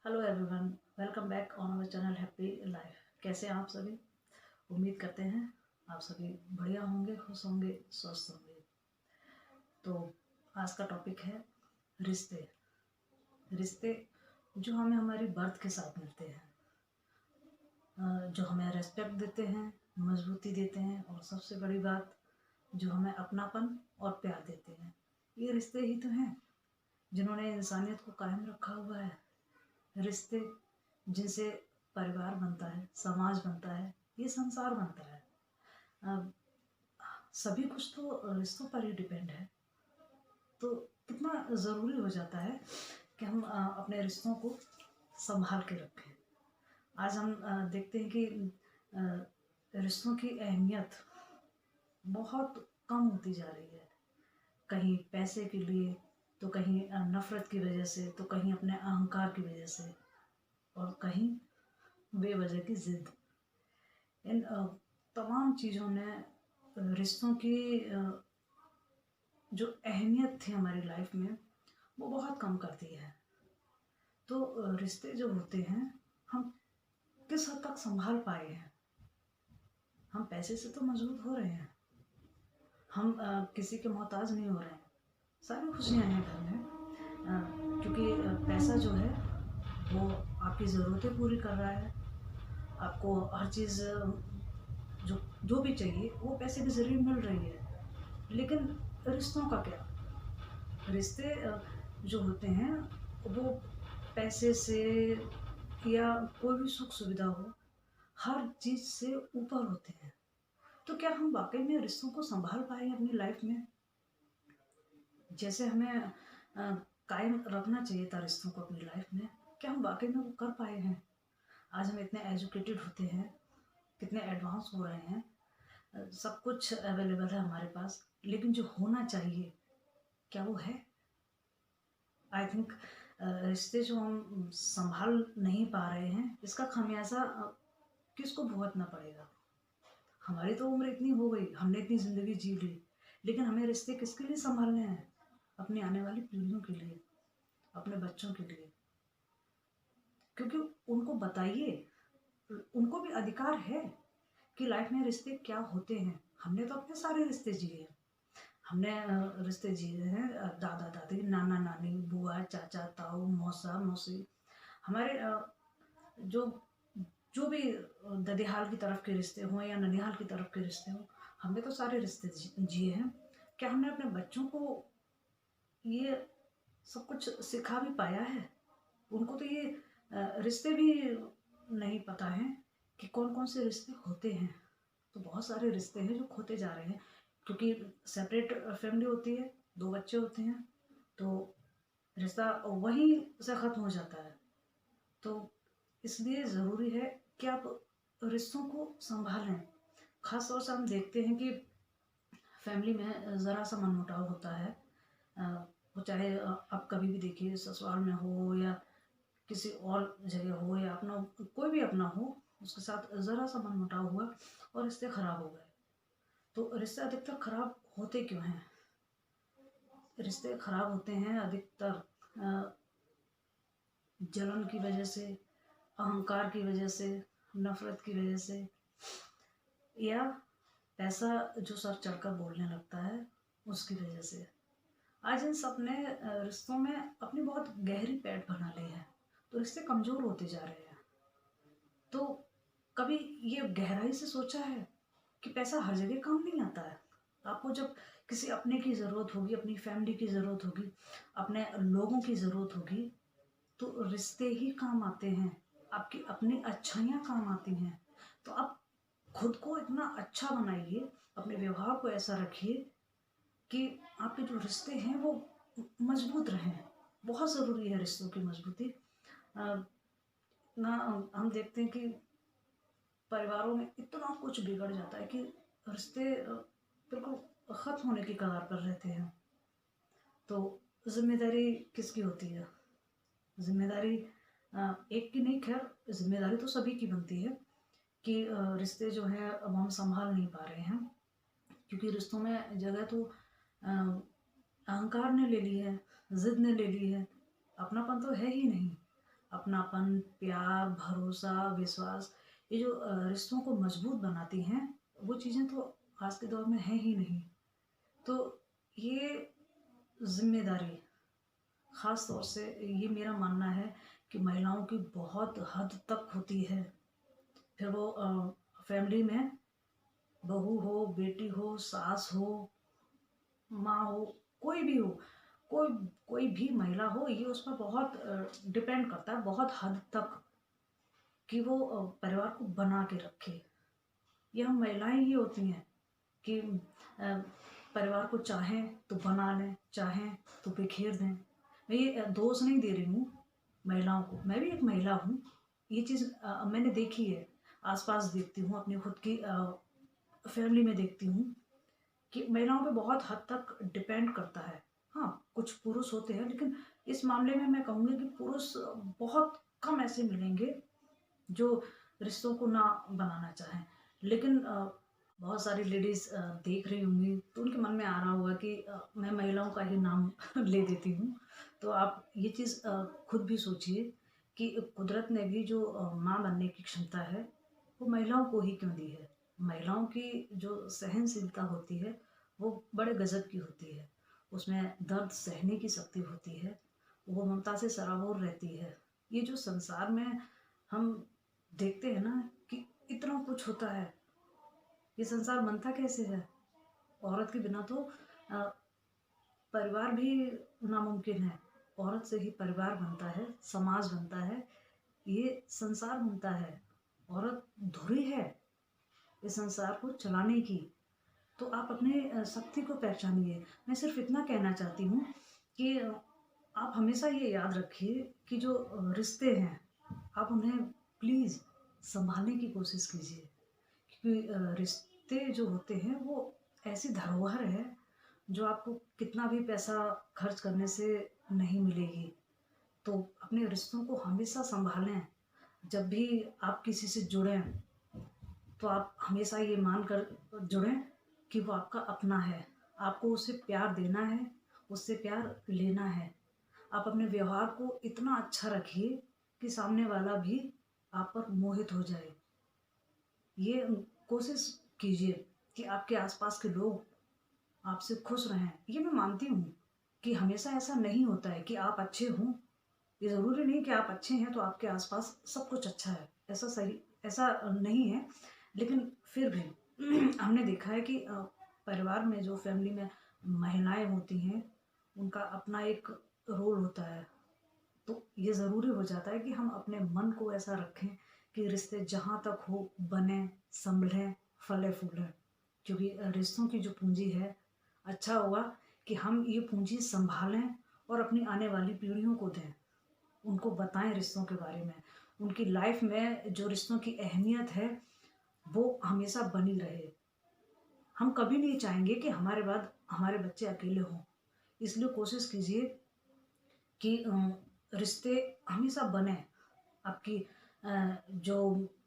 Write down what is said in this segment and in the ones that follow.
Hello everyone, welcome back on our channel happy life. कैसे हैं आप सभी? उम्मीद करते हैं आप सभी बढ़िया होंगे, खुश होंगे, स्वस्थ होंगे। तो आज का टॉपिक है रिश्ते। रिश्ते जो हमें हमारी बर्थ के साथ मिलते हैं, जो हमें रेस्पेक्ट देते हैं, मजबूती देते हैं और सबसे बड़ी बात जो हमें अपनापन और प्यार देते हैं। ये रिश्ते ही तो हैं जिन्होंने इंसानियत को कायम रखा हुआ है। रिश्ते जिनसे परिवार बनता है, समाज बनता है, ये संसार बनता है। अब सभी कुछ तो रिश्तों पर ही डिपेंड है। तो कितना ज़रूरी हो जाता है कि हम अपने रिश्तों को संभाल के रखें। आज हम देखते हैं कि रिश्तों की अहमियत बहुत कम होती जा रही है। कहीं पैसे के लिए, तो कहीं नफ़रत की वजह से, तो कहीं अपने अहंकार की वजह से, और कहीं बेवजह की ज़िद। इन तमाम चीज़ों ने रिश्तों की जो अहमियत थी हमारी लाइफ में वो बहुत कम कर दी है। तो रिश्ते जो होते हैं, हम किस हद तक संभाल पाए हैं? हम पैसे से तो मजबूत हो रहे हैं, हम किसी के मोहताज नहीं हो रहे हैं, सारी खुशियाँ हैं घर में। क्योंकि पैसा जो है वो आपकी ज़रूरतें पूरी कर रहा है। आपको हर चीज़ जो जो भी चाहिए वो पैसे के ज़रिए मिल रही है। लेकिन रिश्तों का क्या? रिश्ते जो होते हैं वो पैसे से या कोई भी सुख सुविधा हो, हर चीज़ से ऊपर होते हैं। तो क्या हम वाक़ई में रिश्तों को सँभाल पाए हैं अपनी लाइफ़ में? जैसे हमें कायम रखना चाहिए था रिश्तों को अपनी लाइफ़ में, क्या हम वाक़ई में वो कर पाए हैं? आज हम इतने एजुकेटेड होते हैं, कितने एडवांस हो रहे हैं, सब कुछ अवेलेबल है हमारे पास, लेकिन जो होना चाहिए, क्या वो है? आई थिंक रिश्ते जो हम संभाल नहीं पा रहे हैं, इसका खामियाजा किसको भुगतना पड़ेगा? हमारी तो उम्र इतनी हो गई, हमने इतनी ज़िंदगी जी ली, लेकिन हमें रिश्ते किसके लिए संभालने हैं? अपनी आने वाली पीढ़ियों के लिए, अपने बच्चों के लिए। क्योंकि उनको बताइए, उनको भी अधिकार है कि लाइफ में रिश्ते क्या होते हैं। हमने तो अपने सारे रिश्ते जिए हैं। हमने रिश्ते जिए हैं, दादा दादी, नाना नानी, बुआ चाचा, ताऊ, मौसा मौसी। हमारे जो जो भी ददिहाल की तरफ के रिश्ते हों या ननिहाल की तरफ के रिश्ते हों, हमने तो सारे रिश्ते जिए हैं। क्या हमने अपने बच्चों को ये सब कुछ सिखा भी पाया है? उनको तो ये रिश्ते भी नहीं पता है कि कौन कौन से रिश्ते होते हैं। तो बहुत सारे रिश्ते हैं जो खोते जा रहे हैं, क्योंकि सेपरेट फैमिली होती है, दो बच्चे होते हैं, तो रिश्ता वहीं से ख़त्म हो जाता है। तो इसलिए ज़रूरी है कि आप रिश्तों को संभालें। ख़ास तौर से हम देखते हैं कि फैमिली में ज़रा सा मनमुटाव होता है, अ, वो चाहे आप कभी भी देखिए, ससुराल में हो या किसी और जगह हो या अपना कोई भी अपना हो, उसके साथ ज़रा सा मनमुटाव हुआ और रिश्ते खराब हो गए। तो रिश्ते अधिकतर खराब होते क्यों हैं? रिश्ते खराब होते हैं अधिकतर जलन की वजह से, अहंकार की वजह से, नफ़रत की वजह से, या पैसा जो सर चढ़कर बोलने लगता है उसकी वजह से। आज इन सब ने रिश्तों में अपनी बहुत गहरी पैठ बना ली है, तो रिश्ते कमज़ोर होते जा रहे हैं। तो कभी ये गहराई से सोचा है कि पैसा हर जगह काम नहीं आता है? आपको जब किसी अपने की ज़रूरत होगी, अपनी फैमिली की ज़रूरत होगी, अपने लोगों की ज़रूरत होगी, तो रिश्ते ही काम आते हैं। आपकी अपनी अच्छाइयाँ काम आती हैं। तो आप खुद को इतना अच्छा बनाइए, अपने व्यवहार को ऐसा रखिए कि आपके जो रिश्ते हैं वो मजबूत रहें। बहुत ज़रूरी है रिश्तों की मजबूती। अ, ना हम देखते हैं कि परिवारों में इतना कुछ बिगड़ जाता है कि रिश्ते बिल्कुल ख़त्म होने की कगार पर रहते हैं। तो ज़िम्मेदारी किसकी होती है? ज़िम्मेदारी एक की नहीं, खैर ज़िम्मेदारी तो सभी की बनती है कि रिश्ते जो हैं अब हम संभाल नहीं पा रहे हैं, क्योंकि रिश्तों में जगह तो अहंकार ने ले ली है, ज़िद ने ले ली है, अपनापन तो है ही नहीं। अपनापन, प्यार, भरोसा, विश्वास, ये जो रिश्तों को मजबूत बनाती हैं, वो चीज़ें तो आज के दौर में हैं ही नहीं। तो ये ज़िम्मेदारी ख़ास तौर से ये मेरा मानना है कि महिलाओं की बहुत हद तक होती है। फिर वो फैमिली में बहू हो, बेटी हो, सास हो, माँ हो, कोई भी हो, कोई कोई भी महिला हो, ये उस पर बहुत डिपेंड करता है बहुत हद तक कि वो परिवार को बना के रखे। ये हम महिलाएं ही होती हैं कि अ, परिवार को चाहें तो बना लें, चाहें तो बिखेर दें। मैं ये दोष नहीं दे रही हूँ महिलाओं को, मैं भी एक महिला हूँ। ये चीज़ मैंने देखी है, आसपास देखती हूँ, अपनी खुद की फैमिली में देखती हूँ कि महिलाओं पे बहुत हद तक डिपेंड करता है। हाँ, कुछ पुरुष होते हैं, लेकिन इस मामले में मैं कहूँगी कि पुरुष बहुत कम ऐसे मिलेंगे जो रिश्तों को ना बनाना चाहें। लेकिन बहुत सारी लेडीज़ देख रही होंगी तो उनके मन में आ रहा होगा कि मैं महिलाओं का ही नाम ले देती हूँ। तो आप ये चीज़ खुद भी सोचिए कि कुदरत ने भी जो माँ बनने की क्षमता है, वो महिलाओं को ही क्यों दी है। महिलाओं की जो सहनशीलता होती है, वो बड़े गज़ब की होती है। उसमें दर्द सहने की शक्ति होती है, वो ममता से सराबोर रहती है। ये जो संसार में हम देखते हैं ना कि इतना कुछ होता है, ये संसार बनता कैसे है? औरत के बिना तो अ, परिवार भी नामुमकिन है। औरत से ही परिवार बनता है, समाज बनता है, ये संसार बनता है। औरत धुरी है इस संसार को चलाने की। तो आप अपने शक्ति को पहचानिए। मैं सिर्फ इतना कहना चाहती हूँ कि आप हमेशा ये याद रखिए कि जो रिश्ते हैं, आप उन्हें प्लीज़ सँभालने की कोशिश कीजिए। क्योंकि रिश्ते जो होते हैं वो ऐसी धरोहर है जो आपको कितना भी पैसा खर्च करने से नहीं मिलेगी। तो अपने रिश्तों को हमेशा सँभालें। जब भी आप किसी से जुड़ें तो आप हमेशा ये मान कर जुड़ें कि वो आपका अपना है। आपको उसे प्यार देना है, उससे प्यार लेना है। आप अपने व्यवहार को इतना अच्छा रखिए कि सामने वाला भी आप पर मोहित हो जाए। ये कोशिश कीजिए कि आपके आसपास के लोग आपसे खुश रहें। ये मैं मानती हूँ कि हमेशा ऐसा नहीं होता है कि आप अच्छे हों। ये ज़रूरी नहीं कि आप अच्छे हैं तो आपके आसपास सब कुछ अच्छा है। ऐसा नहीं है। लेकिन फिर भी हमने देखा है कि परिवार में जो फैमिली में महिलाएँ होती हैं, उनका अपना एक रोल होता है। तो ये ज़रूरी हो जाता है कि हम अपने मन को ऐसा रखें कि रिश्ते जहाँ तक हो बनें, सँभलें, फलें-फूलें। क्योंकि रिश्तों की जो पूँजी है, अच्छा होगा कि हम ये पूँजी सँभालें और अपनी आने वाली पीढ़ियों को दें। उनको बताएँ रिश्तों के बारे में। उनकी लाइफ़ में जो रिश्तों की अहमियत है, वो हमेशा बनी रहे। हम कभी नहीं चाहेंगे कि हमारे बाद हमारे बच्चे अकेले हों। इसलिए कोशिश कीजिए कि रिश्ते हमेशा बने। आपकी जो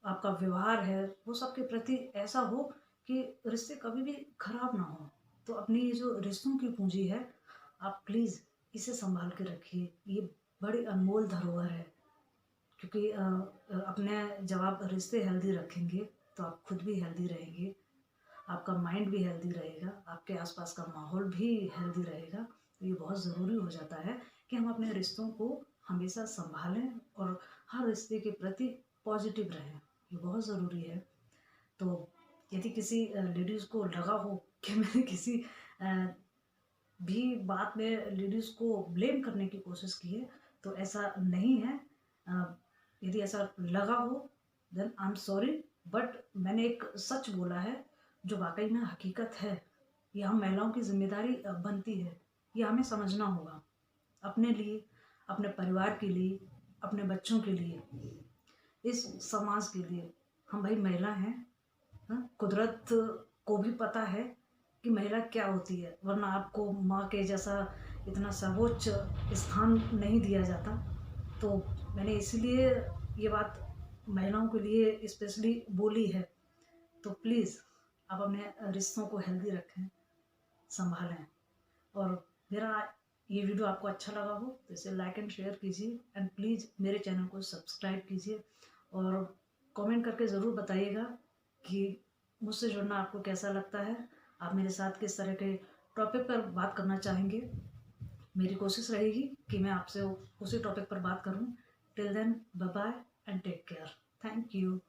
आपका व्यवहार है वो सबके प्रति ऐसा हो कि रिश्ते कभी भी खराब ना हो। तो अपनी ये जो रिश्तों की पूंजी है, आप प्लीज़ इसे संभाल के रखिए। ये बड़ी अनमोल धरोहर है। क्योंकि अपने जब आप रिश्ते हेल्दी रखेंगे तो आप खुद भी हेल्दी रहेंगे, आपका माइंड भी हेल्दी रहेगा, आपके आसपास का माहौल भी हेल्दी रहेगा। तो ये बहुत ज़रूरी हो जाता है कि हम अपने रिश्तों को हमेशा सँभालें और हर रिश्ते के प्रति पॉजिटिव रहें। ये बहुत ज़रूरी है। तो यदि किसी लेडीज़ को लगा हो कि मैंने किसी अ, भी बात में लेडीज़ को ब्लेम करने की कोशिश की है, तो ऐसा नहीं है। अ, यदि ऐसा लगा हो then I am sorry, but मैंने एक सच बोला है जो वाक़ई में हकीकत है। ये हम महिलाओं की ज़िम्मेदारी बनती है। ये हमें समझना होगा। अपने लिए, अपने परिवार के लिए, अपने बच्चों के लिए, इस समाज के लिए। हम भाई महिला हैं। हाँ, कुदरत को भी पता है कि महिला क्या होती है, वरना आपको माँ के जैसा इतना सर्वोच्च स्थान नहीं दिया जाता। तो मैंने इसीलिए ये बात महिलाओं के लिए स्पेशली बोली है। तो प्लीज़ आप अपने रिश्तों को हेल्दी रखें, संभालें। और मेरा ये वीडियो आपको अच्छा लगा हो तो इसे लाइक एंड शेयर कीजिए एंड प्लीज़ मेरे चैनल को सब्सक्राइब कीजिए और कमेंट करके ज़रूर बताइएगा कि मुझसे जुड़ना आपको कैसा लगता है। आप मेरे साथ किस तरह के टॉपिक पर बात करना चाहेंगे। मेरी कोशिश रहेगी कि मैं आपसे उसी टॉपिक पर बात करूं। Till then bye bye and take care. Thank you.